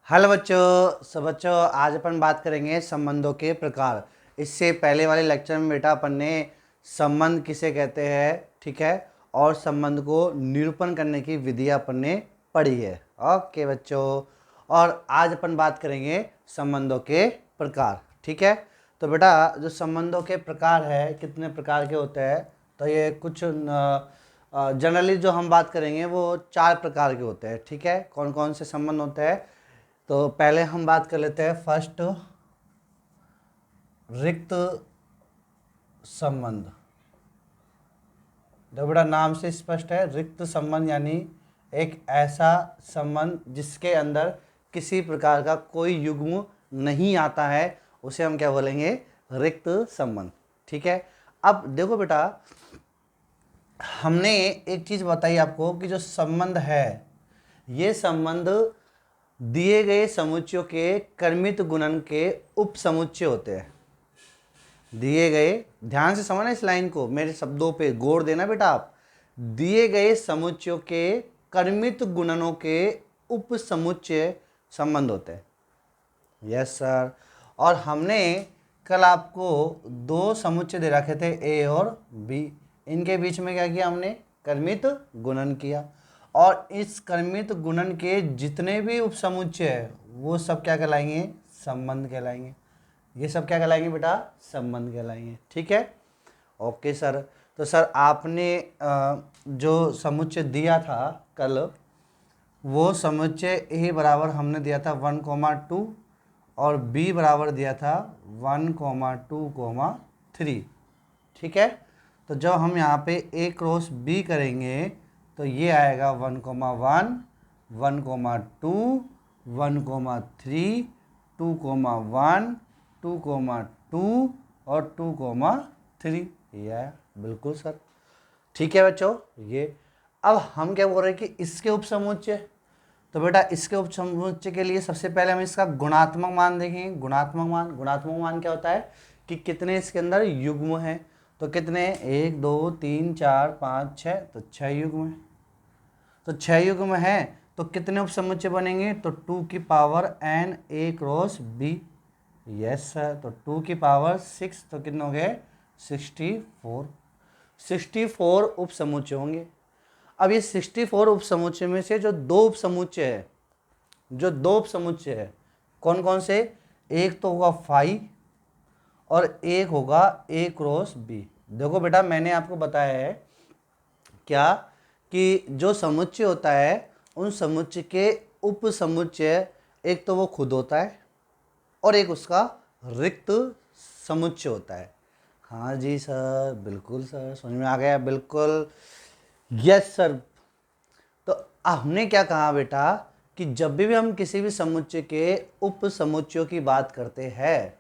Hello बच्चों, सब बच्चों आज अपन बात करेंगे संबंधों के प्रकार। इससे पहले वाले लेक्चर में बेटा अपन ने संबंध किसे कहते हैं, ठीक है, और संबंध को निरूपण करने की विधि अपन ने पढ़ी है। ओके बच्चों, और आज अपन बात करेंगे संबंधों के प्रकार, ठीक है। तो बेटा जो संबंधों के प्रकार है, कितने प्रकार के होते हैं, तो ये कुछ जनरली जो हम बात करेंगे वो 4 प्रकार के होते हैं, ठीक है। कौन कौन से संबंध होते हैं, तो पहले हम बात कर लेते हैं फर्स्ट, रिक्त संबंध। जो बड़ा नाम से स्पष्ट है, रिक्त संबंध यानी एक ऐसा संबंध जिसके अंदर किसी प्रकार का कोई युग्म नहीं आता है, उसे हम क्या बोलेंगे, रिक्त संबंध, ठीक है। अब देखो बेटा, हमने एक चीज बताई आपको कि जो संबंध है, ये संबंध दिए गए समुच्चयों के कर्मित गुणन के उप समुच्चय होते हैं। दिए गए, ध्यान से समझना इस लाइन को, मेरे शब्दों पे गौर देना बेटा आप। दिए गए समुच्चयों के कर्मित गुणनों के उप समुच्चय संबंध होते हैं। Yes sir. और हमने कल आपको 2 समुच्चय दे रखे थे, ए और बी। इनके बीच में क्या किया हमने, कर्मित गुणन किया। और इस कर्मित गुणन के जितने भी उपसमुच्चय है वो सब क्या कहलाएंगे, संबंध कहलाएंगे। ये सब क्या कहलाएंगे बेटा, संबंध कहलाएंगे, ठीक है। Okay sir. तो सर आपने जो समुच्चय दिया था कल, वो समुच्चय ए बराबर हमने दिया था 1,2 और बी बराबर दिया था 1,2,3, ठीक है। तो जब हम यहाँ पे ए क्रॉस बी करेंगे तो ये आएगा 1,1, 1,2, 1,3, 2,1, 2,2 और 2,3, ये आया। बिल्कुल सर, ठीक है बच्चों। ये अब हम क्या बोल रहे हैं कि इसके उपसमुच्चय, तो बेटा इसके उपसमुच्चय के लिए सबसे पहले हम इसका गुणात्मक मान देखेंगे। गुणात्मक मान क्या होता है कि कितने इसके अंदर युग्म हैं। तो कितने, 1 2 3 4 5 6, तो 6 युग्म है। तो 6 युग्म है तो कितने उपसमुच्चय बनेंगे, तो 2 की power n a cross b। Yes sir. तो 2 की पावर 6, तो कितने हो गए, 64 उपसमुच्चय होंगे। अब ये 64 उपसमुच्चय में से जो 2 उपसमुच्चय है, कौन कौन से, एक तो होगा फाई और एक होगा ए क्रॉस बी। देखो बेटा मैंने आपको बताया है क्या कि जो समुच्चय होता है उन समुच्चय के उप समुच्चय, एक तो वो खुद होता है और एक उसका रिक्त समुच्चय होता है। हाँ जी सर, बिल्कुल सर, समझ में आ गया, बिल्कुल, यस सर। तो हमने क्या कहा बेटा कि जब भी हम किसी भी समुच्चय के उप समुच्चयों की बात करते हैं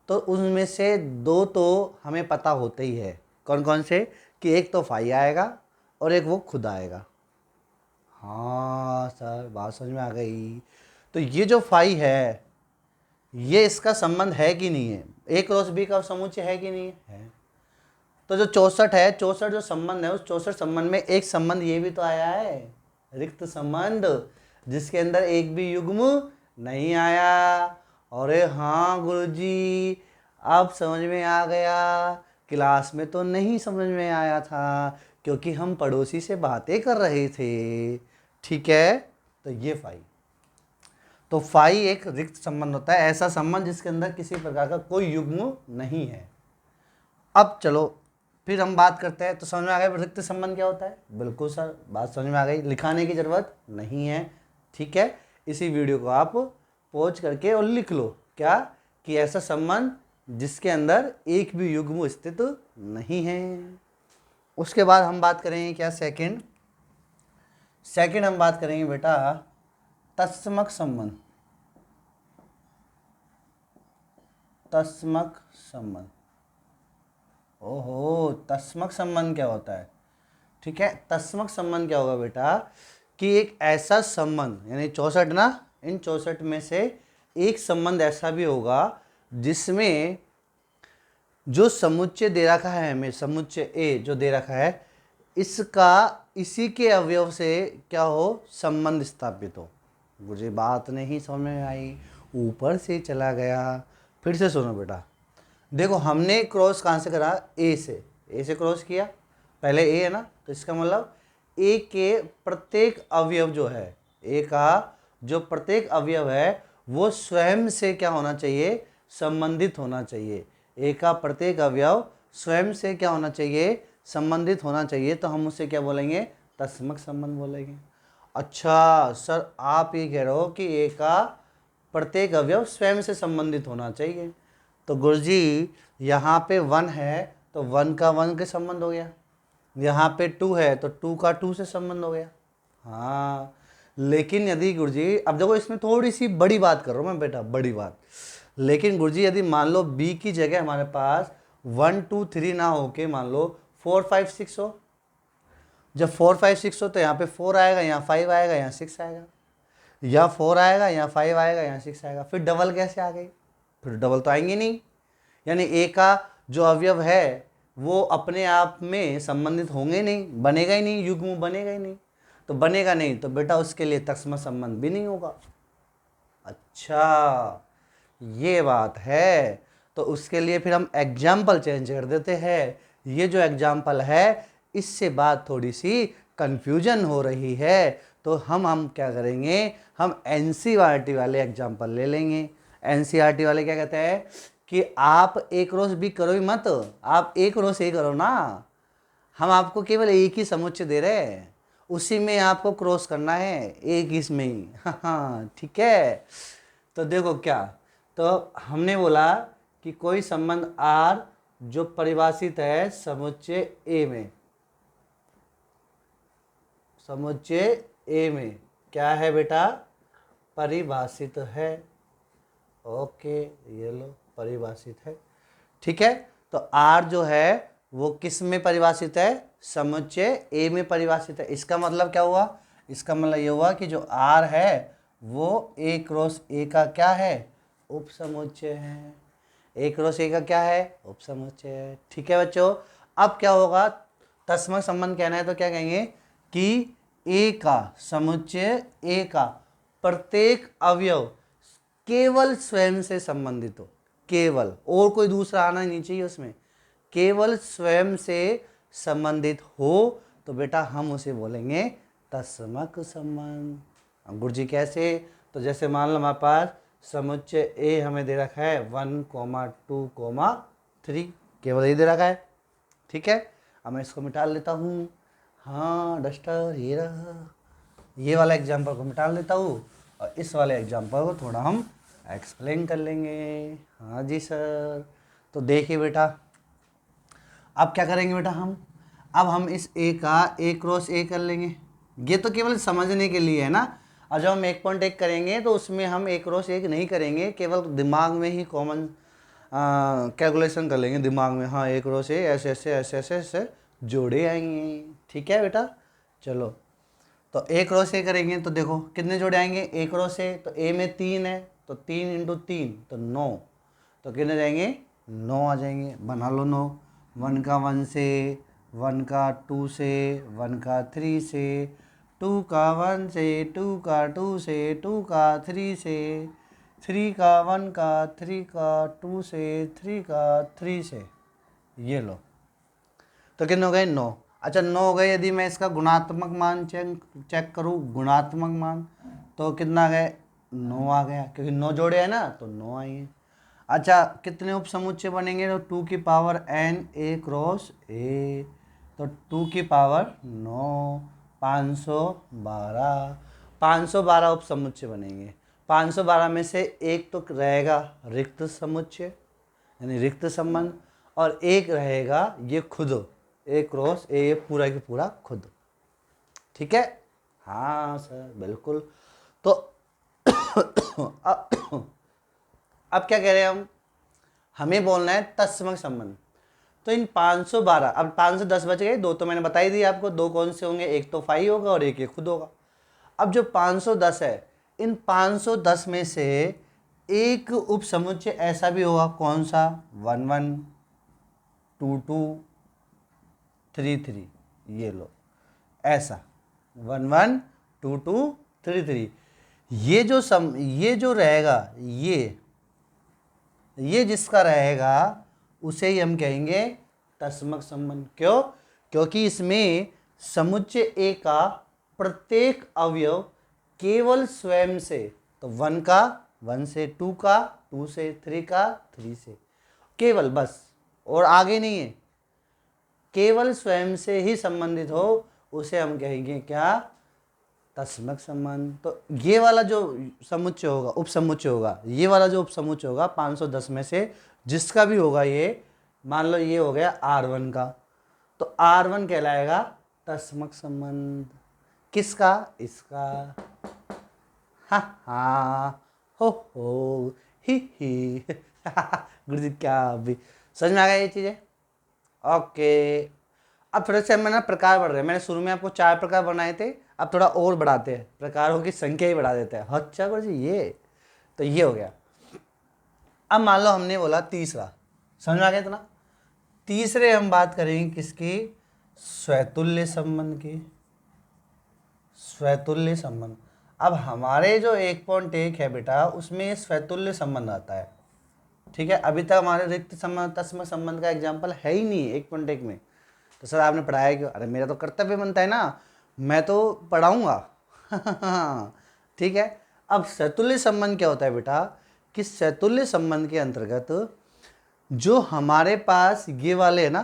तो उनमें से 2 तो हमें पता होते ही है। कौन कौन से, कि एक तो फाई आएगा और एक वो खुद आएगा। हाँ सर, बात समझ में आ गई। तो ये जो फाई है, ये इसका संबंध है कि नहीं है, ए क्रॉस बी का समुच्चय है कि नहीं है। तो जो 64 है, 64 जो संबंध है, उस 64 संबंध में एक संबंध ये भी तो आया है, रिक्त संबंध, जिसके अंदर एक भी युग्म नहीं आया। अरे हाँ गुरुजी, अब समझ में आ गया, क्लास में तो नहीं समझ में आया था क्योंकि हम पड़ोसी से बातें कर रहे थे, ठीक है। तो ये फाई, तो फाई एक रिक्त संबंध होता है, ऐसा संबंध जिसके अंदर किसी प्रकार का कोई युग्म नहीं है। अब चलो फिर हम बात करते हैं, तो समझ में आ गया रिक्त संबंध क्या होता है। बिल्कुल सर, बात समझ में आ गई, लिखाने की जरूरत नहीं है, ठीक है। इसी वीडियो को आप पॉज करके और लिख लो क्या, कि ऐसा संबंध जिसके अंदर एक भी युग्म स्थित नहीं है। उसके बाद हम बात करेंगे क्या, सेकंड हम बात करेंगे बेटा तत्समक संबंध। तत्समक संबंध, ओहो, तत्समक संबंध क्या होता है, ठीक है। तत्समक संबंध क्या होगा बेटा, कि एक ऐसा संबंध, यानी 64 ना, इन 64 में से एक संबंध ऐसा भी होगा जिसमें जो समुच्चय दे रखा है हमें, समुच्चय ए जो दे रखा है, इसका इसी के अवयव से क्या हो, संबंध स्थापित हो। मुझे बात नहीं समझ में आई, ऊपर से चला गया। फिर से सुनो बेटा, देखो हमने क्रॉस कहाँ से करा, ए से क्रॉस किया, पहले ए है ना, तो इसका मतलब ए के प्रत्येक अवयव जो है, ए का जो प्रत्येक अवयव है वो स्वयं से क्या होना चाहिए, संबंधित होना चाहिए। ए का प्रत्येक अवयव स्वयं से क्या होना चाहिए, संबंधित होना चाहिए। तो हम उससे क्या बोलेंगे, तत्समक संबंध बोलेंगे। अच्छा सर, आप ये कह रहे हो कि ए का प्रत्येक अवयव स्वयं से संबंधित होना चाहिए। तो गुरुजी यहाँ पे 1 है तो 1 का 1 के संबंध हो गया, यहाँ पे 2 है तो 2 का 2 से संबंध हो गया। हाँ, लेकिन यदि गुरुजी, अब देखो इसमें थोड़ी सी बड़ी बात कर रहा हूँ मैं बेटा, बड़ी बात। लेकिन गुरुजी यदि मान लो बी की जगह हमारे पास 1 2 3 ना होके मान लो 4 5 6 हो, जब 4 5 6 हो तो यहाँ पे 4 आएगा, यहाँ 5 आएगा, यहाँ 6 आएगा, या 4 आएगा, यहाँ 5 आएगा, यहाँ 6 आएगा। फिर डबल कैसे आ गई, फिर डबल तो आएंगे नहीं। यानी ए का जो अवयव है वो अपने आप में संबंधित होंगे नहीं, बनेगा ही नहीं, युग्म बनेगा ही नहीं। तो बनेगा नहीं तो बेटा उसके लिए तत्सम संबंध भी नहीं होगा। अच्छा ये बात है, तो उसके लिए फिर हम एग्जाम्पल चेंज कर देते हैं। ये जो एग्जाम्पल है इससे बात थोड़ी सी कंफ्यूजन हो रही है, तो हम क्या करेंगे, हम एनसीईआरटी वाले एग्जाम्पल ले लेंगे। एनसीईआरटी वाले क्या कहते हैं कि आप एक रोज भी करो ही मत, आप एक रोज ही करो ना, हम आपको केवल एक ही समुच्चय दे रहे हैं, उसी में आपको क्रॉस करना है, एक इसमें ही। हाँ ठीक है। तो देखो क्या, तो हमने बोला कि कोई संबंध आर जो परिभाषित है समुच्चय ए में, समुच्चय ए में क्या है बेटा, परिभाषित है। ओके ये लो परिभाषित है, ठीक है। तो आर जो है वो किस में परिभाषित है, समुच्चय ए में परिभाषित है। इसका मतलब क्या हुआ, इसका मतलब ये हुआ कि जो आर है वो ए क्रॉस ए का क्या है, उपसमुच्चय है। ए क्रॉस ए का क्या है, उपसमुच्चय है। ठीक है बच्चों, अब क्या होगा, तत्समक संबंध कहना है तो क्या कहेंगे कि ए का समुच्चय, ए का प्रत्येक अवयव केवल स्वयं से संबंधित हो, केवल, और कोई दूसरा आना नहीं चाहिए उसमें, केवल स्वयं से संबंधित हो तो बेटा हम उसे बोलेंगे तत्समक संबंध। गुरुजी कैसे, तो जैसे मान लो हमारे पास समुच्चय ए हमें दे रखा है 1, 2, 3, केवल ये दे रखा है, ठीक है। अब मैं इसको मिटा लेता हूँ, हाँ डस्टर ये रहा, ये वाला एग्जाम्पल को मिटा लेता हूँ और इस वाले एग्जाम्पल को थोड़ा हम एक्सप्लेन कर लेंगे। हाँ जी सर, तो देखिए बेटा अब क्या करेंगे बेटा, अब हम इस ए का ए क्रॉस ए कर लेंगे, ये तो केवल समझने के लिए है ना। और जब हम 1.1 करेंगे तो उसमें हम ए क्रॉस एक नहीं करेंगे, केवल दिमाग में ही कॉमन कैलकुलेशन कर लेंगे दिमाग में, हाँ ए क्रॉस ए ऐसे ऐसे ऐसे ऐसे ऐसे जोड़े आएंगे, ठीक है बेटा। चलो तो ए क्रॉस ए करेंगे तो देखो कितने जोड़े आएंगे, ए क्रॉस ए, तो ए में 3 है तो 3 × 3 तो 9, तो कितने जाएंगे 9 आ जाएंगे, बना लो 9। 1 का 1 से, 1 का 2 से, 1 का 3 से, 2 का 1 से, 2 का 2 से, 2 का 3 से, 3 का 1 का, 3 का 2 से, 3 का 3 से, ये लो तो कितने हो गए 9। अच्छा 9 हो गए, यदि मैं इसका गुणात्मक मान चेक करूँ, गुणात्मक मान तो कितना आ गया 9 आ गया, क्योंकि 9 जोड़े हैं ना तो 9 आएंगे। अच्छा कितने उप समुच्चय बनेंगे, तो 2 की पावर n ए क्रॉस ए, तो 2 की पावर 9, 512, 512 उप समुच्चय बनेंगे। 512 में से एक तो रहेगा रिक्त समुच्चय यानी रिक्त संबंध, और एक रहेगा ये खुद ए क्रॉस ए, पूरा की पूरा खुद, ठीक है। हाँ सर बिल्कुल। तो अब क्या कह रहे हैं हम, हमें बोलना है तत्समक संबंध। तो इन 512, अब 510 बच गए, दो तो मैंने बता ही दिया आपको, दो कौन से होंगे, एक तो फाई होगा और एक ये खुद होगा। अब जो 510 है, इन 510 में से एक उप समुच्चय ऐसा भी होगा, कौन सा, 1 1 2 2 3 3, ये लो ऐसा 1 1 2 2 3 3, ये जो रहेगा, ये जिसका रहेगा उसे ही हम कहेंगे तस्मक संबंध। क्यों? क्योंकि इसमें समुच्चय ए का प्रत्येक अवयव केवल स्वयं से, तो 1 का 1 से, 2 का 2 से, 3 का 3 से, केवल, बस, और आगे नहीं है, केवल स्वयं से ही संबंधित हो उसे हम कहेंगे क्या? तस्मक संबंध। तो ये वाला जो समुच्चय होगा, उपसमुच्चय होगा, ये वाला जो उपसमुच्चय होगा 510 में से जिसका भी होगा, ये मान लो ये हो गया R1 का, तो R1 कहलाएगा तस्मक संबंध। किसका? इसका। हा हा, हो ही गुरु जी क्या भी समझ में आ गया ये चीजें? ओके। अब थोड़े से मैंने प्रकार बढ़ रहे हैं। मैंने शुरू में आपको 4 प्रकार बनाए थे, अब थोड़ा और बढ़ाते हैं, प्रकारों की संख्या ही बढ़ा देते हैं। अच्छा गुरु जी, ये तो ये हो गया। अब मान लो हमने बोला तीसरा, समझ में आ गया इतना? तीसरे हम बात करेंगे किसकी? स्वतुल्य संबंध की। स्वतुल्य संबंध। अब हमारे जो 1.1 है बेटा, उसमें स्वतुल्य संबंध आता है, ठीक है। अभी तक हमारे रिक्त संबंध, तस्मक संबंध का एग्जाम्पल है ही नहीं 1.1 में। तो सर आपने पढ़ाया क्यों? अरे मेरा तो कर्तव्य बनता है ना, मैं तो पढ़ाऊंगा ठीक है। अब स्वतुल्य संबंध क्या होता है बेटा? कि स्वतुल्य संबंध के अंतर्गत जो हमारे पास ये वाले है ना,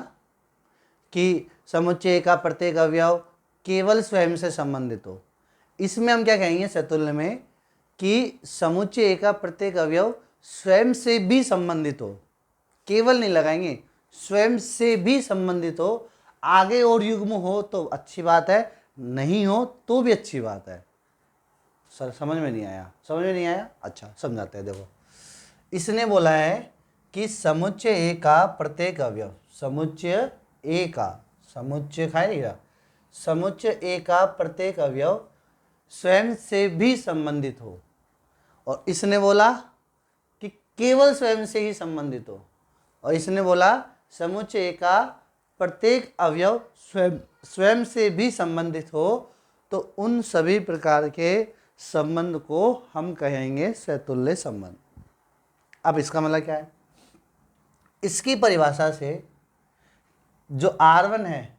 कि समुच्चय का प्रत्येक अवयव केवल स्वयं से संबंधित हो, इसमें हम क्या कहेंगे स्वतुल्य में? कि समुच्चय का प्रत्येक अवयव स्वयं से भी संबंधित हो। केवल नहीं लगाएंगे, स्वयं से भी संबंधित हो। आगे और युग्म हो तो अच्छी बात है, नहीं हो तो भी अच्छी बात है। सर समझ में नहीं आया? समझ में नहीं आया? अच्छा समझाते हैं। देखो, इसने बोला है कि समुच्चय ए का प्रत्येक अवयव, समुच्चय ए का, समुच्चय खाएगा, समुच्चय ए का प्रत्येक अवयव स्वयं से भी संबंधित हो। और इसने बोला कि केवल स्वयं से ही संबंधित हो। और इसने बोला समुच्चय का प्रत्येक अवयव स्वयं से भी संबंधित हो, तो उन सभी प्रकार के संबंध को हम कहेंगे स्वतुल्य संबंध। अब इसका मतलब क्या है? इसकी परिभाषा से जो R1 है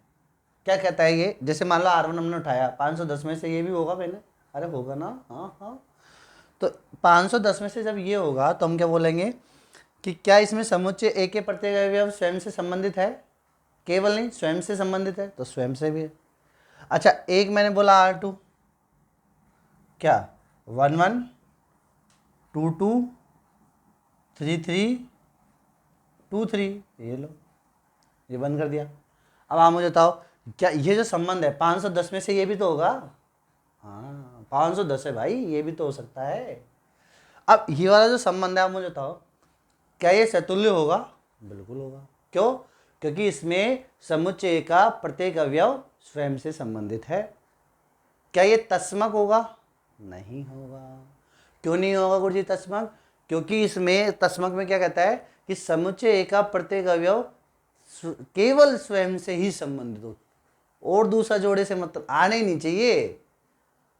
क्या कहता है ये? जैसे मान लो R1 हमने उठाया 510 में से, ये भी होगा पहले, अरे होगा ना, हाँ हाँ। तो 510 में से जब ये होगा तो हम क्या बोलेंगे कि क्या इसमें समुच्चय ए के प्रत्येक अवयव स्वयं से संबंधित है? केवल नहीं, स्वयं से संबंधित है, तो स्वयं से भी है। अच्छा, एक मैंने बोला R2, क्या 1 1 2 2 3 3 2 3, ये लो, ये बंद कर दिया। अब आप मुझे बताओ, क्या ये जो संबंध है 510 में से ये भी तो होगा? हाँ 510 है भाई, ये भी तो हो सकता है। अब ये वाला जो संबंध है, आप मुझे बताओ क्या ये स्वतुल्य होगा? बिल्कुल होगा। क्यों? क्योंकि इसमें समुच्चय का प्रत्येक अवयव स्वयं से संबंधित है। क्या ये तस्मक होगा? नहीं होगा। क्यों नहीं होगा गुरुजी तस्मक? क्योंकि इसमें तस्मक में क्या कहता है कि समुच्चय का प्रत्येक अवयव केवल स्वयं से ही संबंधित हो, और दूसरा जोड़े से मतलब आने ही नहीं चाहिए,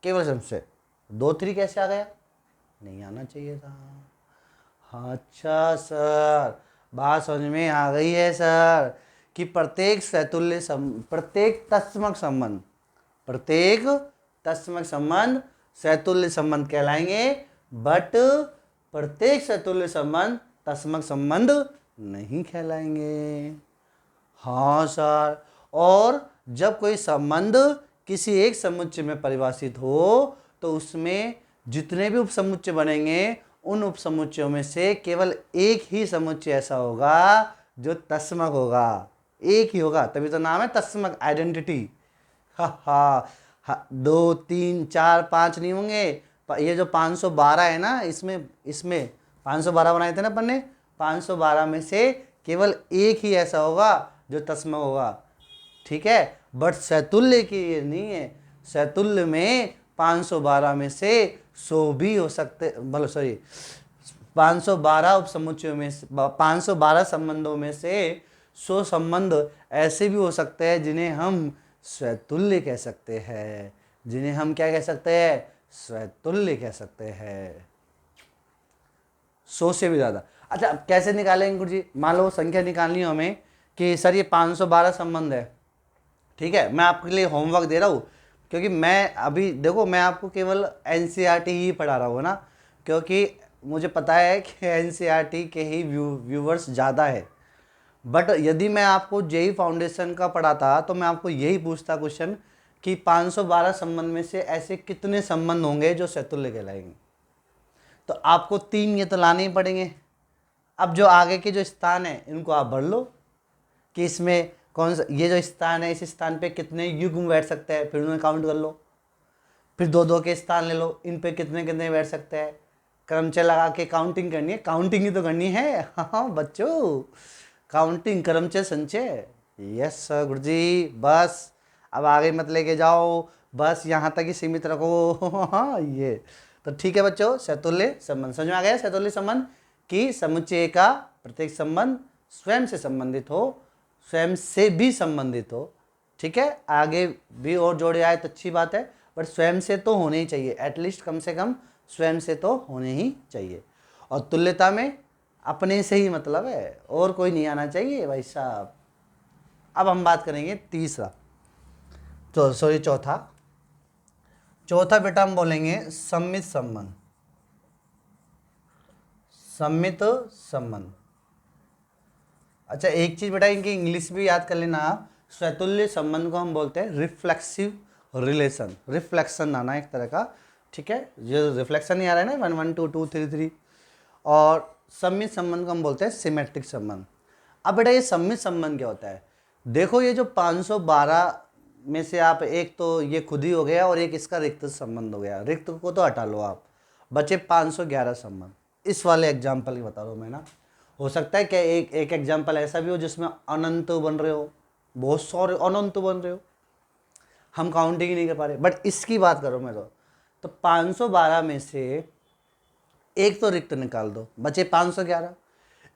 केवल स्वयं से। 2 3 कैसे आ गया? नहीं आना चाहिए था। अच्छा सर, बात समझ में आ गई है सर, कि प्रत्येक स्वतुल्य प्रत्येक तस्मक संबंध, प्रत्येक तस्मक संबंध स्वतुल्य संबंध कहलाएंगे, बट प्रत्येक स्वतुल्य संबंध तस्मक संबंध नहीं कहलाएंगे। हाँ सर, और जब कोई संबंध किसी एक समुच्चय में परिभाषित हो तो उसमें जितने भी उपसमुच्चय बनेंगे, उन उपसमुच्चयों में से केवल एक ही समुच्चय ऐसा होगा जो तस्मक होगा, एक ही होगा, तभी तो नाम है तस्मक, आइडेंटिटी। हा हा, 2 3 4 5 नहीं होंगे। ये जो 512 है ना, इसमें 512 बनाए थे ना अपन ने, 512 में से केवल एक ही ऐसा होगा जो तस्मक होगा, ठीक है। बट स्वतुल्य की ये नहीं है। स्वतुल्य में 512 में से 100 भी हो सकते, मतलब सॉरी 512 उपसमुच्चयों में से 512 संबंधों में से 100 संबंध ऐसे भी हो सकते हैं जिन्हें हम स्वतुल्य कह सकते हैं, जिन्हें हम क्या कह सकते हैं? स्वतुल्य कह सकते हैं। 100 से भी ज़्यादा। अच्छा, अब कैसे निकालेंगे गुरु जी? मान लो संख्या निकालनी हो हमें कि सर ये 512 संबंध है, ठीक है, मैं आपके लिए होमवर्क दे रहा हूँ, क्योंकि मैं अभी देखो मैं आपको केवल एनसीईआरटी ही पढ़ा रहा हूँ ना, क्योंकि मुझे पता है कि एनसीईआरटी के ही व्यूवर्स ज़्यादा है। बट यदि मैं आपको जेई फाउंडेशन का पढ़ाता तो मैं आपको यही पूछता क्वेश्चन कि 512 संबंध में से ऐसे कितने संबंध होंगे जो सैतुल्य कहलाएंगे। तो आपको 3 ये तो लाने ही पड़ेंगे। अब जो आगे के जो स्थान है इनको आप भर लो कि इसमें कौन सा, ये जो स्थान है इस स्थान पे कितने युग्म बैठ सकते हैं, फिर उन्हें काउंट कर लो। फिर 2-2 के स्थान ले लो, इन पे कितने कितने बैठ सकते हैं, क्रमचय लगा के काउंटिंग करनी है। काउंटिंग ही तो करनी है, हाँ बच्चों, काउंटिंग, क्रमचय, संचय। यस सर गुरुजी, बस अब आगे मत लेके जाओ, बस यहाँ तक ही सीमित रखो। हाँ ये तो ठीक है बच्चों। सैतुल्य संबंध समझ में आ गया। सैतुल्य संबंध कि समुच्चय का प्रत्येक संबंध स्वयं से संबंधित हो, स्वयं से भी संबंधित हो, ठीक है। आगे भी और जोड़े आए तो अच्छी बात है, बट स्वयं से तो होने ही चाहिए, एटलीस्ट कम से कम स्वयं से तो होने ही चाहिए। और तुल्यता में अपने से ही मतलब है, और कोई नहीं आना चाहिए भाई साहब। अब हम बात करेंगे तीसरा, तो सॉरी चौथा बेटा हम बोलेंगे सम्मित संबंध। सम्मित संबंध। अच्छा एक चीज बेटा इनकी इंग्लिश भी याद कर लेना आप। स्वतुल्य संबंध को हम बोलते हैं रिफ्लेक्सिव रिलेशन, रिफ्लेक्शन आना एक तरह का, ठीक है, जो रिफ्लेक्शन ही आ रहा है ना 1 1 2 2 3 3। और सम्मित संबंध को हम बोलते हैं सिमेट्रिक संबंध। अब बेटा ये सम्मित संबंध क्या होता है? देखो ये जो 512 में से आप एक तो ये खुद ही हो गया और एक इसका रिक्त संबंध हो गया, रिक्त को तो हटा लो आप, बचे 511 संबंध। इस वाले एग्जाम्पल की बता रहा हूँ मैं ना। हो सकता है कि एक एग्जाम्पल ऐसा भी हो जिसमें अनंत बन रहे हो, बहुत सारे अनंत बन रहे हो, हम काउंटिंग ही नहीं कर पा रहे, बट इसकी बात करो मैं तो 512 में से एक तो रिक्त निकाल दो, बचे 511।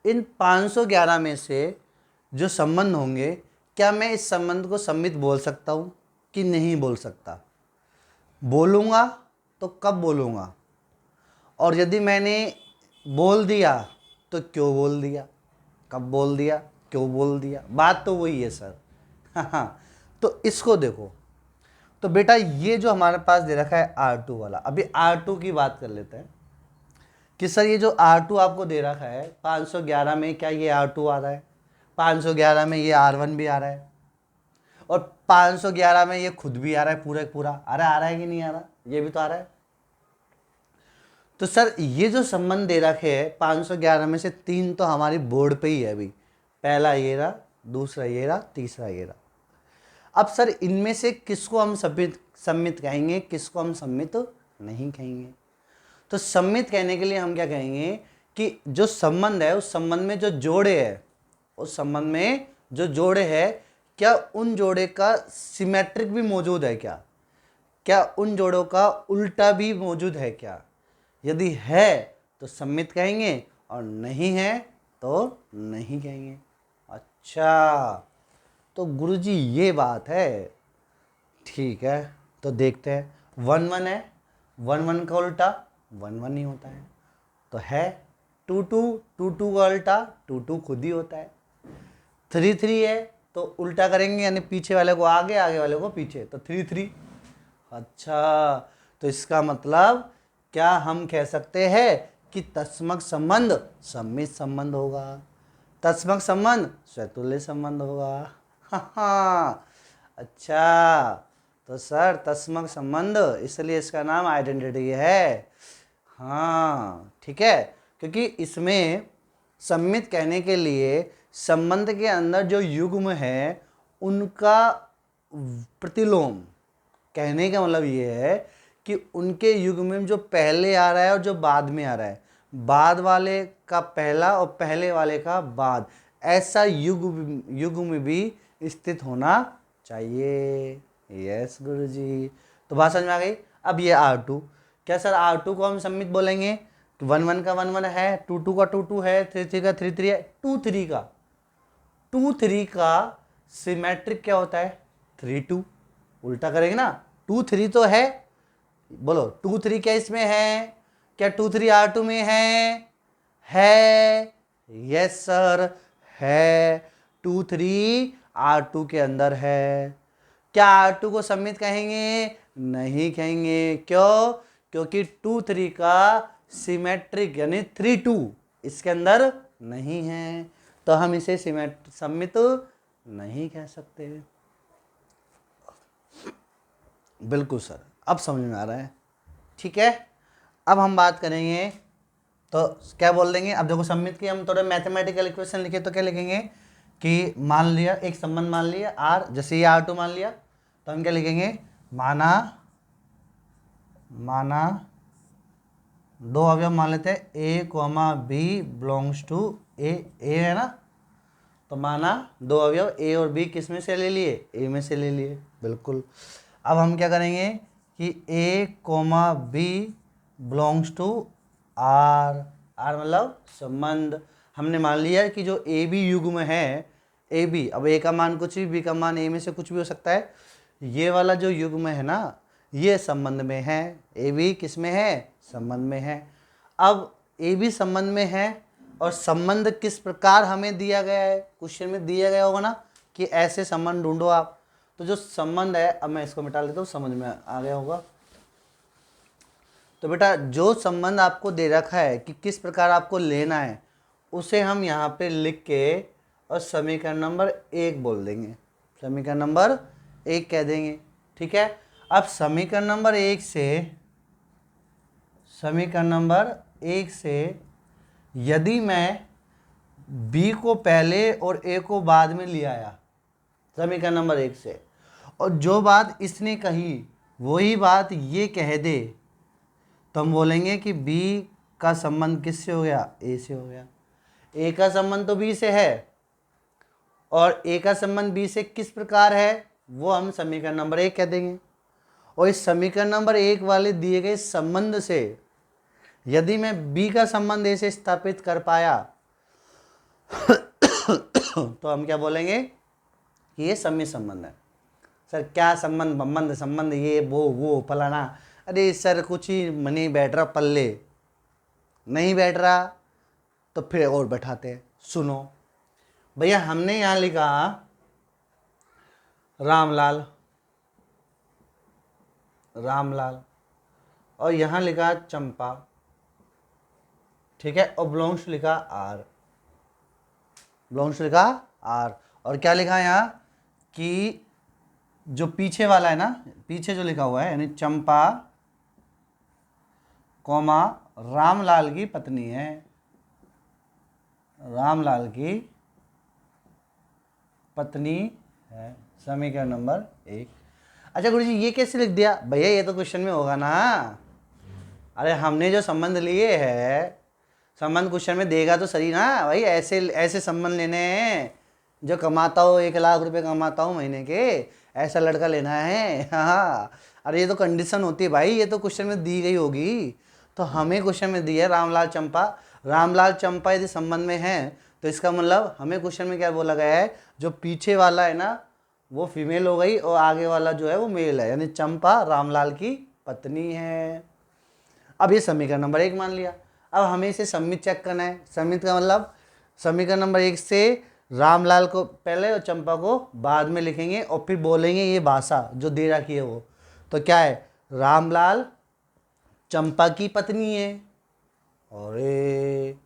इन 511 में से जो संबंध होंगे, क्या मैं इस संबंध को सम्मित बोल सकता हूँ कि नहीं बोल सकता? बोलूँगा तो कब बोलूँगा? और यदि मैंने बोल दिया तो क्यों बोल दिया, कब बोल दिया, क्यों बोल दिया? बात तो वही है सर। हाँ, तो इसको देखो। तो बेटा ये जो हमारे पास दे रखा है R2 वाला, अभी R2 की बात कर लेते हैं कि सर ये जो R2 आपको दे रखा है 511 में, क्या ये R2 आ रहा है? 511 में ये R1 भी आ रहा है, और 511 में ये खुद भी आ रहा है, पूरा पूरा आ रहा है कि नहीं आ रहा? ये भी तो आ रहा है। तो सर ये जो संबंध दे रखे है 511 में से 3 तो हमारी बोर्ड पे ही है अभी, पहला ये रहा, दूसरा ये रहा, तीसरा ये रहा। अब सर इनमें से किसको हम सम्मित कहेंगे, किसको हम सम्मित नहीं कहेंगे? तो सम्मित कहने के लिए हम क्या कहेंगे कि जो संबंध है उस संबंध में जो जोड़े है, उस संबंध में जो जोड़े है, क्या उन जोड़े का सिमेट्रिक भी मौजूद है क्या? क्या उन जोड़ों का उल्टा भी मौजूद है क्या? यदि है तो सम्मित कहेंगे, और नहीं है तो नहीं कहेंगे। अच्छा तो गुरुजी ये बात है, ठीक है। तो देखते हैं 1 1 है, 1 1 का उल्टा 1 1 ही होता है, तो है 2 2, 2 2 का उल्टा 2 2 खुद ही होता है। 3 3 है तो उल्टा करेंगे, यानी पीछे वाले को आगे, आगे वाले को पीछे, तो 3 3। अच्छा तो इसका मतलब क्या हम कह सकते हैं कि तत्समक संबंध सम्मित संबंध होगा, तत्समक संबंध स्वतुल्य संबंध होगा। हाँ अच्छा, तो सर तत्समक संबंध, इसलिए इसका नाम आइडेंटिटी है। हाँ ठीक है, क्योंकि इसमें सम्मित कहने के लिए संबंध के अंदर जो युग्म है उनका प्रतिलोम, कहने का मतलब ये है कि उनके युग्म में जो पहले आ रहा है और जो बाद में आ रहा है, बाद वाले का पहला और पहले वाले का बाद, ऐसा युग्म भी स्थित होना चाहिए। यस गुरुजी, तो बात समझ में आ गई। अब ये R2, क्या सर R2 को हम सम्मित बोलेंगे? 1 1 का 1 1 है, 2 2 का 2 2 है, 3 3 का 3 3 है, 2 3 का सिमेट्रिक क्या होता है? 3 2। उल्टा करेंगे ना, 2 3 तो है, बोलो 2 3 क्या इसमें है? क्या 2 3 R2 में है? यस सर है, 2 3 R2 के अंदर है। क्या R2 को सम्मित कहेंगे? नहीं कहेंगे। क्यों? क्योंकि 2 3 का सिमेट्रिक यानी 3 2 इसके अंदर नहीं है, तो हम इसे सम्मित नहीं कह सकते। बिल्कुल सर, अब समझ में आ रहा है। ठीक है, अब हम बात करेंगे तो क्या बोल देंगे। अब देखो सम्मित की हम थोड़ा मैथमेटिकल इक्वेशन लिखे तो क्या लिखेंगे कि मान लिया एक संबंध मान लिया R, जैसे ये R2 मान लिया, तो हम क्या लिखेंगे, माना दो अवयव मान लेते हैं A, B belongs to A है ना, तो माना दो अवयव A और B किस में से ले लिए? A में से ले लिए। बिल्कुल। अब हम क्या करेंगे कि A, B belongs to R मतलब संबंध। हमने मान लिया कि जो AB युग्म है AB, अब A का मान कुछ भी, B का मान A में से कुछ भी हो सकता है, ये वाला जो युग्म है ना ये संबंध में है। AB किस में है? संबंध में है। अब AB संबंध में है और संबंध किस प्रकार हमें दिया गया है, क्वेश्चन में दिया गया होगा ना कि ऐसे संबंध ढूंढो आप। तो जो संबंध है, अब मैं इसको मिटा लेता हूँ, समझ में आ गया होगा। तो बेटा जो संबंध आपको दे रखा है कि किस प्रकार आपको लेना है, उसे हम यहाँ पे लिख के और समीकरण नंबर 1 बोल देंगे, समीकरण नंबर 1 कह देंगे। ठीक है, अब समीकरण नंबर 1 से यदि मैं B को पहले और A को बाद में ले आया समीकरण नंबर 1 से, और जो बात इसने कही वही बात ये कह दे, तो हम बोलेंगे कि B का संबंध किससे हो गया? A से हो गया। A का संबंध तो B से है और A का संबंध B से किस प्रकार है वो हम समीकरण नंबर 1 कह देंगे। और इस समीकरण नंबर 1 वाले दिए गए संबंध से यदि मैं B का संबंध A से स्थापित कर पाया तो हम क्या बोलेंगे कि ये सम्मित संबंध है। सर क्या संबंध ये वो फलाना, अरे सर कुछ ही नहीं बैठ रहा, पल्ले नहीं बैठ रहा, तो फिर और बैठाते हैं। सुनो भैया, हमने यहाँ लिखा रामलाल और यहाँ लिखा चंपा, ठीक है, और बिलोंग्स लिखा आर, और क्या लिखा यहाँ कि जो पीछे वाला है ना, पीछे जो लिखा हुआ है यानी चंपा कौमा रामलाल की पत्नी है, रामलाल की पत्नी है, समीकरण नंबर 1। अच्छा गुरुजी ये कैसे लिख दिया? भैया ये तो क्वेश्चन में होगा ना। अरे हमने जो संबंध लिए है, संबंध क्वेश्चन में देगा तो सही ना भाई। ऐसे ऐसे संबंध लेने हैं, जो कमाता हो 1 लाख रुपए कमाता हो महीने के, ऐसा लड़का लेना है। हाँ, अरे ये तो कंडीशन होती है भाई, ये तो क्वेश्चन में दी गई होगी। तो हमें क्वेश्चन में दी है रामलाल चंपा यदि संबंध में है तो इसका मतलब हमें क्वेश्चन में क्या बोला गया है, जो पीछे वाला है ना वो फीमेल हो गई और आगे वाला जो है वो मेल है, यानी चंपा रामलाल की पत्नी है। अब ये समीकरण नंबर 1 मान लिया। अब हमें इसे सम्मित चेक करना है। सम्मित का मतलब समीकरण नंबर 1 से रामलाल को पहले और चंपा को बाद में लिखेंगे और फिर बोलेंगे ये भाषा जो दे रखी है वो। तो क्या है, रामलाल चंपा की पत्नी है। अरे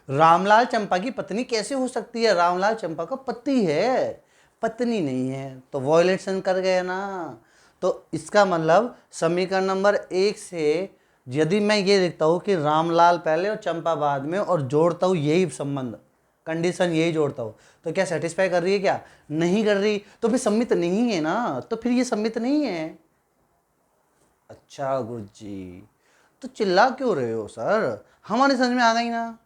रामलाल चंपा की पत्नी कैसे हो सकती है? रामलाल चंपा का पति है, पत्नी नहीं है, तो वॉयलेशन कर गए ना। तो इसका मतलब समीकरण नंबर 1 से यदि मैं ये लिखता हूँ कि रामलाल पहले और चंपा बाद में और जोड़ता हूँ यही संबंध, कंडीशन यही जोड़ता हूँ, तो क्या सेटिस्फाई कर रही है? क्या नहीं कर रही, तो फिर सम्मित नहीं है ना, तो फिर ये सम्मित नहीं है। अच्छा गुरुजी तो चिल्ला क्यों रहे हो सर, हमारे समझ में आ गई ना।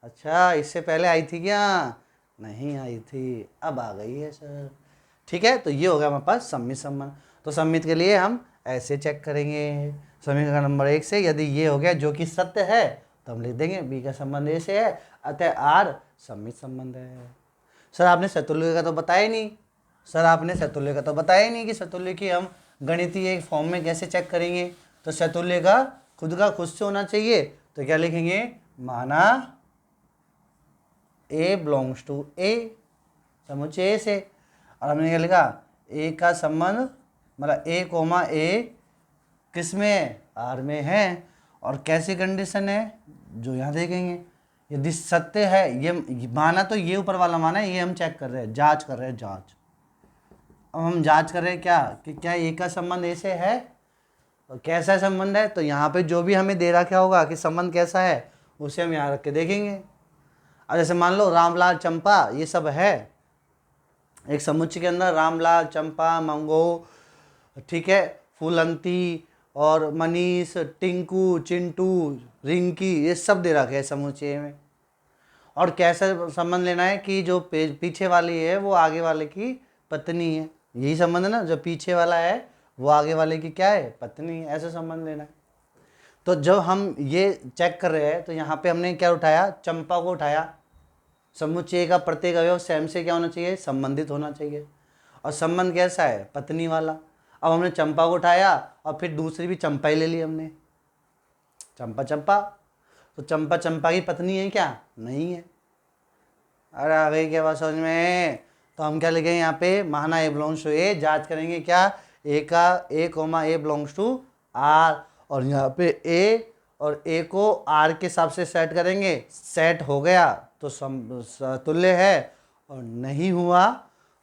अच्छा इससे पहले आई थी क्या? नहीं आई थी, अब आ गई है सर। ठीक है, तो ये हो गया हमारे पास सम्मित संबंध। तो सम्मित के लिए हम ऐसे चेक करेंगे समीकरण नंबर 1 से, यदि ये हो गया जो कि सत्य है तो हम लिख देंगे B का संबंध A से है, अतः R सम्मित संबंध है। सर आपने सतुल्य का तो बताया ही नहीं, कि सतुल्य की हम गणितीय एक फॉर्म में कैसे चेक करेंगे। तो सैतुल्य का खुद से होना चाहिए, तो क्या लिखेंगे, माना ए बिलोंग्स टू ए, समुच्चय ए से। और हमने क्या लिखा, ए का संबंध मतलब ए कोमा ए किस में है, आर में है। और कैसी कंडीशन है, जो यहाँ देखेंगे, यदि सत्य है, ये माना तो ये ऊपर वाला माना है, ये हम चेक कर रहे हैं, जांच कर रहे हैं, जांच। अब हम जांच कर रहे हैं क्या, कि क्या ए का संबंध ए से है, और कैसा संबंध है। तो यहाँ पे जो भी हमें दे रखा होगा कि संबंध कैसा है, उसे हम यहाँ रख के देखेंगे। अब जैसे मान लो रामलाल चंपा, ये सब है एक समुच्चय के अंदर, रामलाल चंपा मंगो, ठीक है, फूलंती और मनीष, टिंकू, चिंटू, रिंकी, ये सब दे रखे हैं समुच्चय में। और कैसा संबंध लेना है, कि जो पीछे वाली है वो आगे वाले की पत्नी है, यही संबंध है ना, जो पीछे वाला है वो आगे वाले की क्या है, पत्नी है, ऐसा संबंध लेना है। तो जब हम ये चेक कर रहे हैं, तो यहाँ पे हमने क्या उठाया, चंपा को उठाया। समुच्चय का प्रत्येक अवयव स्वयं से क्या होना चाहिए, संबंधित होना चाहिए, और संबंध कैसा है, पत्नी वाला। अब हमने चंपा को उठाया और फिर दूसरी भी चंपा ही ले ली हमने, चंपा चंपा, तो चंपा चंपा की पत्नी है क्या, नहीं है। अरे आ गई क्या बात समझ में। तो हम क्या लिखेंगे यहाँ पे, माना ए बिलोंग्स टू ए, जांच करेंगे क्या, ए का a comma a belongs to R, और यहाँ पे ए और ए को आर के हिसाब से सेट करेंगे, सेट हो गया तो सतुल्य है, और नहीं हुआ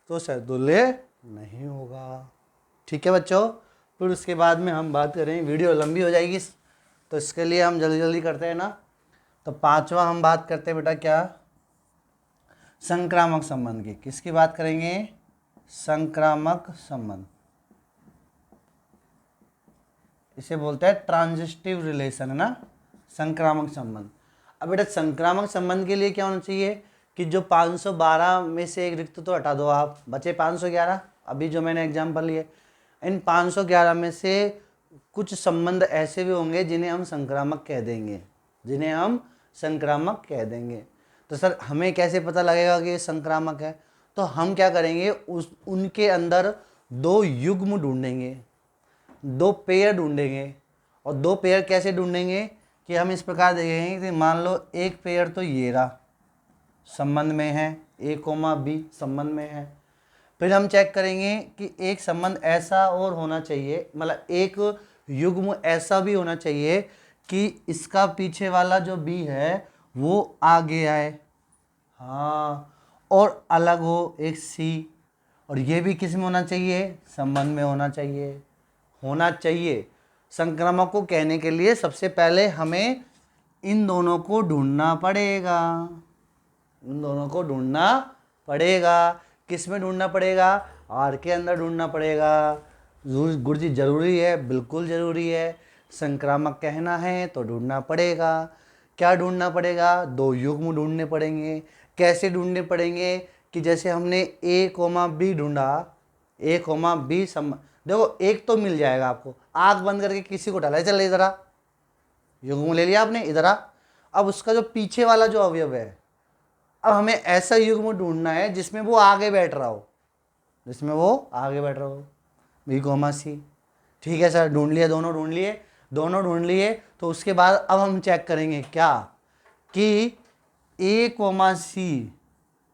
तो सतुल्य नहीं होगा। ठीक है बच्चों, फिर उसके बाद में हम बात करें, वीडियो लंबी हो जाएगी तो इसके लिए हम जल्दी जल्दी करते हैं ना। तो पांचवा हम बात करते हैं बेटा क्या, संक्रामक संबंध की। किसकी बात करेंगे, संक्रामक संबंध, इसे बोलते हैं ट्रांजिटिव रिलेशन, है ना, संक्रामक संबंध। अब बेटा संक्रामक संबंध के लिए क्या होना चाहिए, कि जो 512 में से एक रिक्त तो हटा दो आप, बचे 511, अभी जो मैंने एग्जाम्पल लिए, इन 511 में से कुछ संबंध ऐसे भी होंगे जिन्हें हम संक्रामक कह देंगे, जिन्हें हम संक्रामक कह देंगे। तो सर हमें कैसे पता लगेगा कि ये संक्रामक है, तो हम क्या करेंगे, उनके अंदर दो युग्म ढूंढेंगे, दो पेयर ढूंढेंगे। और दो पेयर कैसे ढूंढेंगे, कि हम इस प्रकार देखेंगे कि मान लो एक पेयर तो ये रहा, संबंध में है, ए कोमा बी संबंध में है। फिर हम चेक करेंगे कि एक संबंध ऐसा और होना चाहिए, मतलब एक युग्म ऐसा भी होना चाहिए कि इसका पीछे वाला जो बी है वो आगे आए, हाँ, और अलग हो एक सी, और ये भी किस में होना चाहिए, संबंध में होना चाहिए, होना चाहिए। संक्रामक को कहने के लिए सबसे पहले हमें इन दोनों को ढूंढना पड़ेगा, इन दोनों को ढूंढना पड़ेगा। किस में ढूंढना पड़ेगा, आर के अंदर ढूंढना पड़ेगा। गुरुजी जरूरी है, बिल्कुल ज़रूरी है। संक्रामक कहना है तो ढूंढना पड़ेगा। क्या ढूंढना पड़ेगा, दो युग्म ढूंढने पड़ेंगे। कैसे ढूंढने पड़ेंगे, कि जैसे हमने ए कोमा बी ढूंढा, ए कोमा बी देखो एक तो मिल जाएगा आपको, आँख बंद करके किसी को डाला, चल इधर आ, युग्म ले लिया आपने, इधर आ। अब उसका जो पीछे वाला जो अवयव है, अब हमें ऐसा युग्म ढूंढना है जिसमें वो आगे बैठ रहा हो, जिसमें वो आगे बैठ रहा हो, बी कोमा सी। ठीक है सर, ढूंढ लिया, दोनों ढूंढ लिए, दोनों ढूंढ लिए। तो उसके बाद अब हम चेक करेंगे क्या, कि ए कोमा सी,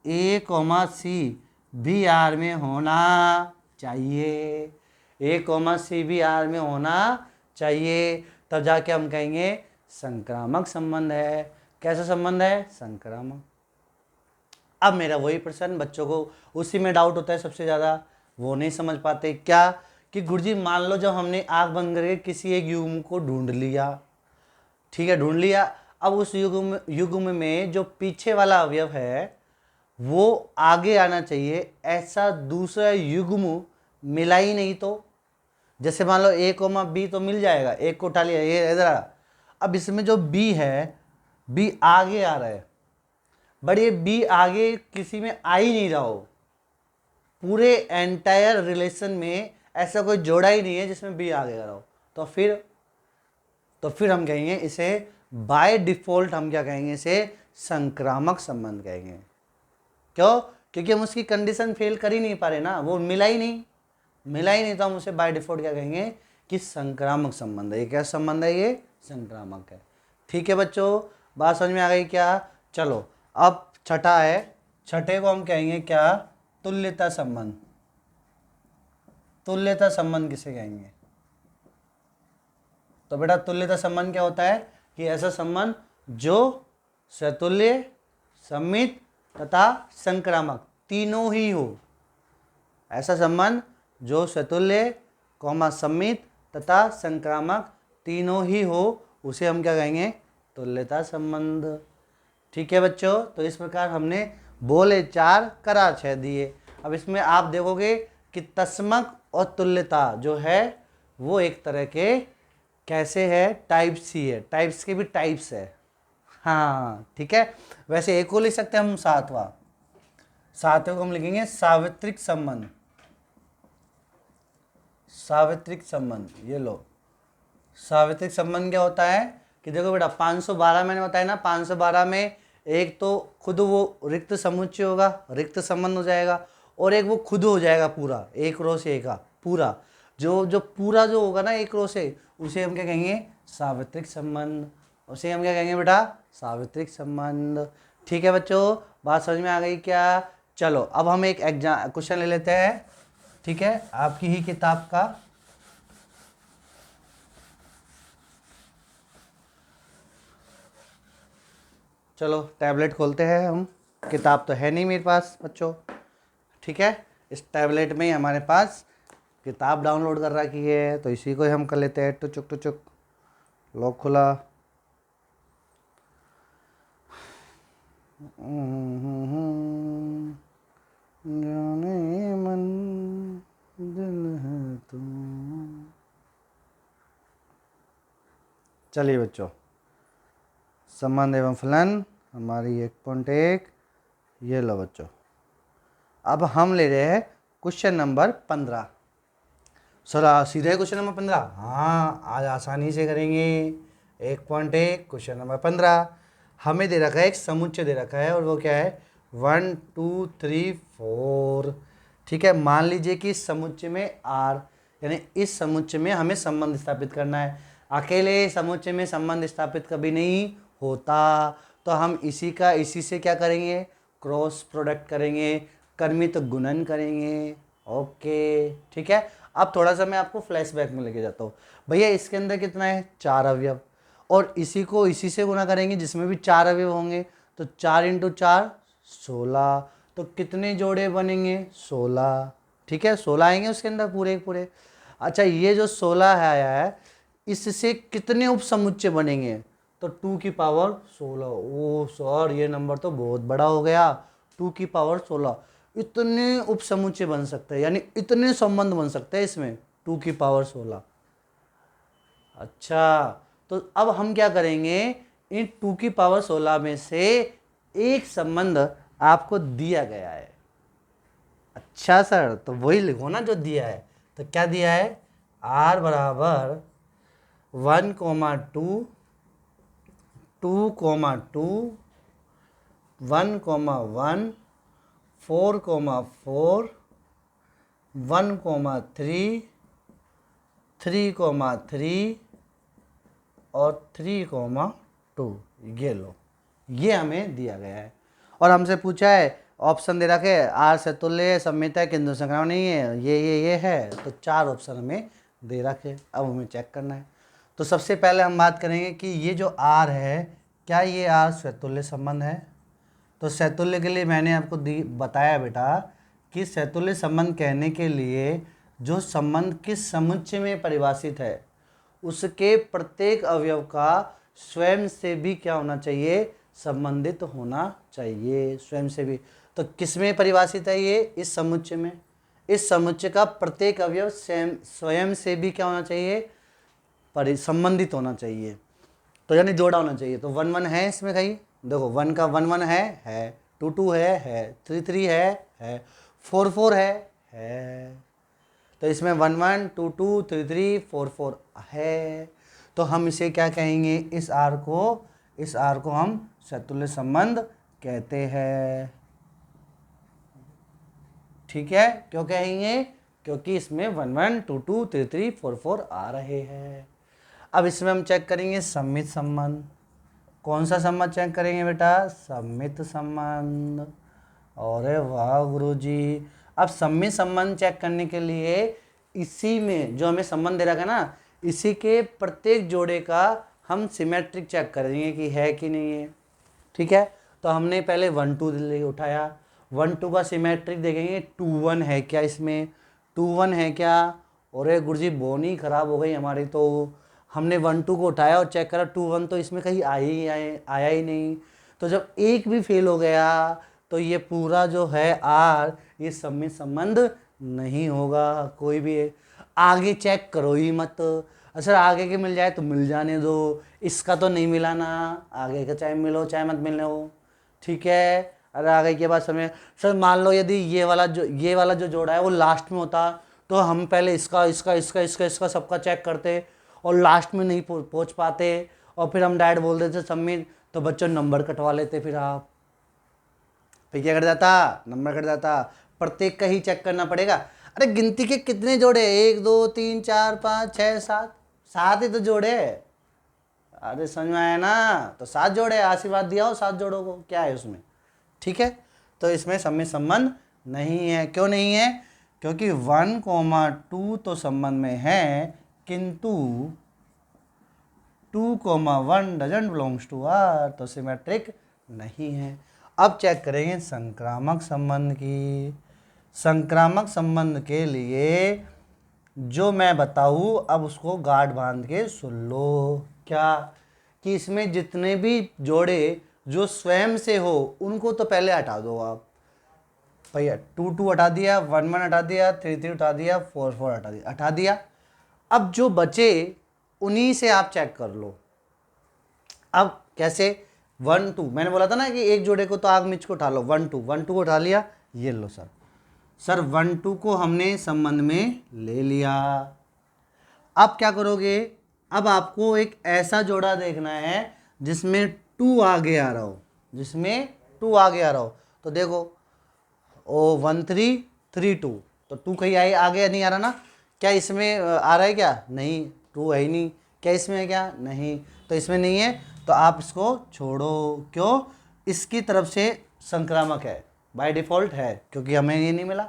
ए कोमा सी भी आर में होना चाहिए, ए कोमा सी भी आर में होना चाहिए, तब जाके हम कहेंगे संक्रामक संबंध है। कैसा संबंध है, संक्रामक। अब मेरा वही प्रश्न, बच्चों को उसी में डाउट होता है सबसे ज़्यादा, वो नहीं समझ पाते क्या, कि गुरुजी मान लो जब हमने आँख बंद करके किसी एक युग्म को ढूंढ लिया, ठीक है, ढूंढ लिया। अब उस युग्म में जो पीछे वाला अवयव है वो आगे आना चाहिए, ऐसा दूसरा युग्म मिला ही नहीं। तो जैसे मान लो ए कोमा बी तो मिल जाएगा, एक को उठा लिया, ये इधर आ। अब इसमें जो बी है, बी आगे आ रहा है, बट ये बी आगे किसी में आ ही नहीं रहा हो, पूरे एंटायर रिलेशन में ऐसा कोई जोड़ा ही नहीं है जिसमें बी आगे आ रहा हो। तो फिर हम कहेंगे इसे बाय डिफॉल्ट, हम क्या कहेंगे, इसे संक्रामक संबंध कहेंगे। क्यों, क्योंकि हम उसकी कंडीशन फेल कर ही नहीं पा रहे ना, वो मिला ही नहीं, तो हम उसे बाय डिफॉल्ट क्या कहेंगे, कि संक्रामक संबंध है। ये क्या संबंध है? ये संक्रामक है। ठीक है बच्चों, बात समझ में आ गई क्या? चलो अब छठा है, छठे को हम कहेंगे क्या? तुल्यता संबंध। तुल्यता संबंध किसे कहेंगे? तो बेटा तुल्यता संबंध क्या होता है कि ऐसा संबंध जो सतुल्य, सम्मित तथा संक्रामक तीनों ही हो। ऐसा संबंध जो सतुल्य, सम्मित तथा संक्रामक तीनों ही हो, उसे हम क्या कहेंगे? तुल्यता संबंध। ठीक है बच्चों, तो इस प्रकार हमने बोले 4 करा 6 दिए। अब इसमें आप देखोगे कि तस्मक और तुल्यता जो है वो एक तरह के कैसे है? टाइप्स ही है। टाइप्स के भी टाइप्स है। हाँ ठीक है, वैसे एक को लिख सकते हैं हम सातवां। सातवें को हम लिखेंगे सावित्रिक संबंध। सावित्रिक संबंध, ये लो। सावित्रिक संबंध क्या होता है कि देखो बेटा 512 मैंने बताया ना, 512 में एक तो खुद वो रिक्त समुच्चय होगा, रिक्त संबंध हो जाएगा, और एक वो खुद हो जाएगा पूरा, एक रो से का पूरा, जो पूरा जो होगा ना एक रो से, उसे हम क्या कहेंगे? सावित्रिक संबंध। उसे हम क्या कहेंगे बेटा? सावित्रिक संबंध। ठीक है बच्चों, बात समझ में आ गई क्या? चलो अब हम एक एग्जाम क्वेश्चन ले लेते हैं। ठीक है, आपकी ही किताब का। चलो टैबलेट खोलते हैं हम, किताब तो है नहीं मेरे पास बच्चों। ठीक है, इस टैबलेट में ही हमारे पास किताब डाउनलोड कर रखी है, तो इसी को ही हम कर लेते हैं। टुचुक टुचुक, लॉक खुला। जाने मन दिल है तुम। चलिए बच्चों, संबंध एवं फलन हमारी 1.1 ये लो बच्चों। अब हम ले रहे हैं क्वेश्चन नंबर 15। सर सीधे क्वेश्चन नंबर 15? हाँ, आज आसानी से करेंगे। 1.1 क्वेश्चन नंबर 15 हमें दे रखा है, एक समुच्चय दे रखा है, और वो क्या है? 1 2 3 4। ठीक है, मान लीजिए कि इस समुच्चय में R, यानी इस समुच्चय में हमें संबंध स्थापित करना है। अकेले समुच्चय में संबंध स्थापित कभी नहीं होता, तो हम इसी का इसी से क्या करेंगे? क्रॉस प्रोडक्ट करेंगे, कर्मित गुणन करेंगे। ओके ठीक है, अब थोड़ा सा मैं आपको फ्लैशबैक में लेके जाता हूँ। भैया इसके अंदर कितना है? 4 अवयव, और इसी को इसी से गुना करेंगे जिसमें भी 4 अवयव होंगे, तो 4 × 4 16। तो कितने जोड़े बनेंगे? 16। ठीक है, 16 आएंगे उसके अंदर पूरे पूरे। अच्छा, ये जो 16 है आया है, इससे कितने उपसमुच्चय बनेंगे? तो 2 की पावर 16। ओ सर, ये नंबर तो बहुत बड़ा हो गया। 2 की पावर 16, इतने उपसमुच्चय बन सकते हैं, यानी इतने संबंध बन सकते हैं इसमें 2 की पावर 16। अच्छा, तो अब हम क्या करेंगे? इन 2 की पावर 16 में से एक संबंध आपको दिया गया है। अच्छा सर, तो वही लिखो ना जो दिया है। तो क्या दिया है? R बराबर 1, 2, 2, 2, 1, 1, 4, 4, 1, 3, 3, 3 और 3, 2। ये लो, ये हमें दिया गया है, और हमसे पूछा है, ऑप्शन दे रखे R सतुल्य सम्मित है किंतु संक्रामक नहीं है, ये है, तो 4 ऑप्शन हमें दे रखे। अब हमें चेक करना है। तो सबसे पहले हम बात करेंगे कि ये जो R है, क्या ये R सतुल्य संबंध है? तो सैतुल्य के लिए मैंने आपको बताया बेटा कि सैतुल्य संबंध कहने के लिए जो संबंध किस समुच्चय में परिभाषित है, उसके प्रत्येक अवयव का स्वयं से भी क्या होना चाहिए? संबंधित होना चाहिए, स्वयं से भी। तो किस में परिभाषित है ये? इस समुच्चय में। इस समुच्चय का प्रत्येक अवयव स्वयं से भी क्या होना चाहिए? संबंधित होना चाहिए, तो यानी जोड़ा होना चाहिए। तो 1 1 है इसमें कहीं, देखो 1 का 1 1 है, 2 2 है, 3 3 है, 4 4 है। तो इसमें 1 1 2 2 3 3 4 4 है। तो हम इसे क्या कहेंगे? इस R को हम सैतुल्य संबंध कहते हैं। ठीक है, क्यों कहेंगे? क्योंकि इसमें 1 1 2 2 3 3 4 4 आ रहे हैं। अब इसमें हम चेक करेंगे सम्मित संबंध। कौन सा संबंध चेक करेंगे बेटा? सम्मित संबंध। अरे वाह गुरुजी। अब सम्मित संबंध चेक करने के लिए इसी में जो हमें संबंध दे रखा है ना, इसी के प्रत्येक जोड़े का हम सिमेट्रिक चेक करेंगे कि है कि नहीं है। ठीक है, तो हमने पहले 1 2 उठाया, 1 2 का सिमेट्रिक देखेंगे 2 1 है क्या इसमें, 2 1 है क्या। और गुरुजी बोनी खराब हो गई हमारी, तो हमने 1 2 को उठाया और चेक करा 2 1 तो इसमें कहीं आया ही नहीं। तो जब एक भी फेल हो गया तो ये पूरा जो है आर ये सम्मित संबंध नहीं होगा। कोई भी है। आगे चेक करो ही मत, सर आगे के मिल जाए तो मिल जाने दो, इसका तो नहीं मिला ना, आगे का चाहे मिलो चाहे मत मिलने हो। ठीक है, अरे आगे के बाद समय सर मान लो यदि ये वाला जो जोड़ा है वो लास्ट में होता तो हम पहले इसका सबका चेक करते और लास्ट में नहीं पहुंच पाते और फिर हम डायरेक्ट बोल देते सबमिट, तो बच्चों नंबर कटवा लेते। फिर क्या कर जाता? नंबर कट जाता। प्रत्येक का ही चेक करना पड़ेगा। अरे गिनती के कितने जोड़े? 1 2 3 4 5 6 7, 7 ही तो जोड़े। अरे समझ में आया ना? तो 7 जोड़े, आशीर्वाद दिया हो 7 जोड़ों को, क्या है उसमें? ठीक है, तो इसमें सम्मित संबंध नहीं है। क्यों नहीं है? क्योंकि 1 2 तो संबंध में है, किंतु 2 1 डजंट बिलोंग्स टू आर, तो सिमेट्रिक नहीं है। अब चेक करेंगे संक्रामक संबंध की। संक्रामक संबंध के लिए जो मैं बताऊँ अब उसको गांठ बांध के सुन लो। क्या? कि इसमें जितने भी जोड़े जो स्वयं से हो उनको तो पहले हटा दो आप। भैया 2 2 हटा दिया, 1 1 हटा दिया, 3 3 हटा दिया, 4 4 हटा दिया। अब जो बचे उन्हीं से आप चेक कर लो। अब कैसे? 1 2 मैंने बोला था ना कि एक जोड़े को तो आग मिर्च को उठा लो। 1 2 को उठा लिया, ये लो सर 1 2 को हमने संबंध में ले लिया। अब क्या करोगे? अब आपको एक ऐसा जोड़ा देखना है जिसमें 2 आगे आ रहा हो, तो देखो ओ 1 3 3 2, तो 2 कहीं आगे नहीं आ रहा ना? क्या इसमें आ रहा है क्या? नहीं, 2 है ही नहीं। क्या इसमें है क्या? नहीं, तो इसमें नहीं है, तो आप इसको छोड़ो। क्यों? इसकी तरफ से संक्रामक है, बाय डिफ़ॉल्ट है, क्योंकि हमें ये नहीं मिला।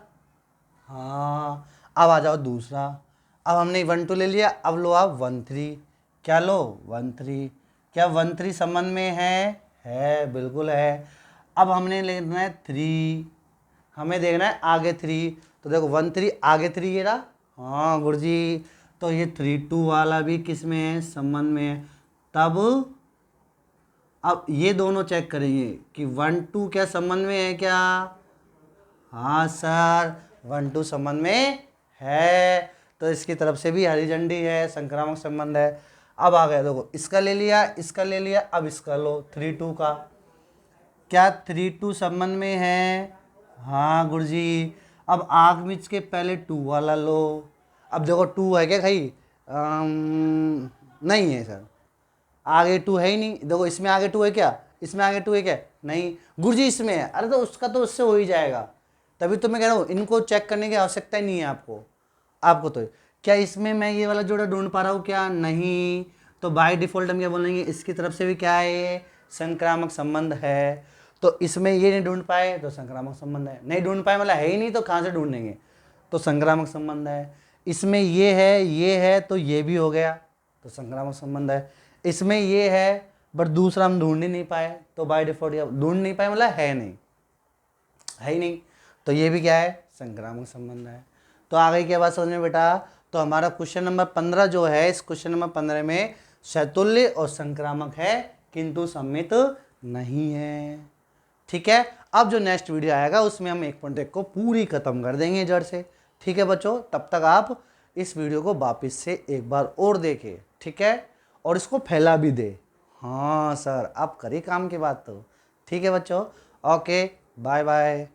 हाँ, अब आ जाओ दूसरा। अब हमने 1 2 ले लिया, अब लो आप 1 3। क्या लो? 1 3। क्या 1 3 संबंध में है, बिल्कुल है। अब हमने लेना है 3, हमें देखना है आगे 3, तो देखो 1 3 आगे 3 ये रहा। हाँ गुरुजी, तो ये 3 2 वाला भी किस में है? संबंध में है। तब अब ये दोनों चेक करेंगे कि 1 2 क्या संबंध में है क्या? हाँ सर 1 2 संबंध में है, तो इसकी तरफ से भी हरी झंडी है, संक्रामक संबंध है। अब आ गया, देखो इसका ले लिया, अब इसका लो 3 2 का। क्या 3 2 संबंध में है? हाँ गुरुजी। अब आग मिर्च के पहले 2 वाला लो। अब देखो 2 है क्या भाई? नहीं है सर, आगे 2 है ही नहीं। देखो इसमें आगे 2 है क्या? इसमें आगे 2 है क्या? नहीं गुरुजी, इसमें है। अरे तो उसका तो उससे हो ही जाएगा, तभी तो मैं कह रहा हूँ इनको चेक करने की आवश्यकता ही नहीं है आपको तो। क्या इसमें मैं ये वाला जोड़ा ढूंढ पा रहा हूँ क्या? नहीं, तो बाय डिफ़ॉल्ट हम क्या बोलेंगे? इसकी तरफ से भी क्या है? संक्रामक संबंध है। तो इसमें ये नहीं ढूंढ पाए तो संक्रामक संबंध है, नहीं ढूंढ पाए मतलब है ही नहीं, तो कहाँ से ढूंढेंगे? तो संक्रामक संबंध है। इसमें ये है तो ये भी हो गया, तो संक्रामक संबंध है। इसमें ये है बट दूसरा हम ढूंढ ही नहीं पाए, तो बाय डिफ़ॉल्ट ढूंढ नहीं पाए मतलब है ही नहीं, तो ये भी क्या है? संक्रामक संबंध है। तो आगे क्या बात समझ में बेटा? तो हमारा क्वेश्चन नंबर 15 जो है, इस क्वेश्चन नंबर 15 में सैतुल्य और संक्रामक है किंतु सम्मित नहीं है। ठीक है, अब जो नेक्स्ट वीडियो आएगा उसमें हम 1.1 को पूरी खत्म कर देंगे जड़ से। ठीक है बच्चों, तब तक आप इस वीडियो को वापस से एक बार और देखें। ठीक है, और इसको फैला भी दे। हाँ सर, आप करिए काम की बात तो। ठीक है बच्चों, ओके, बाय बाय।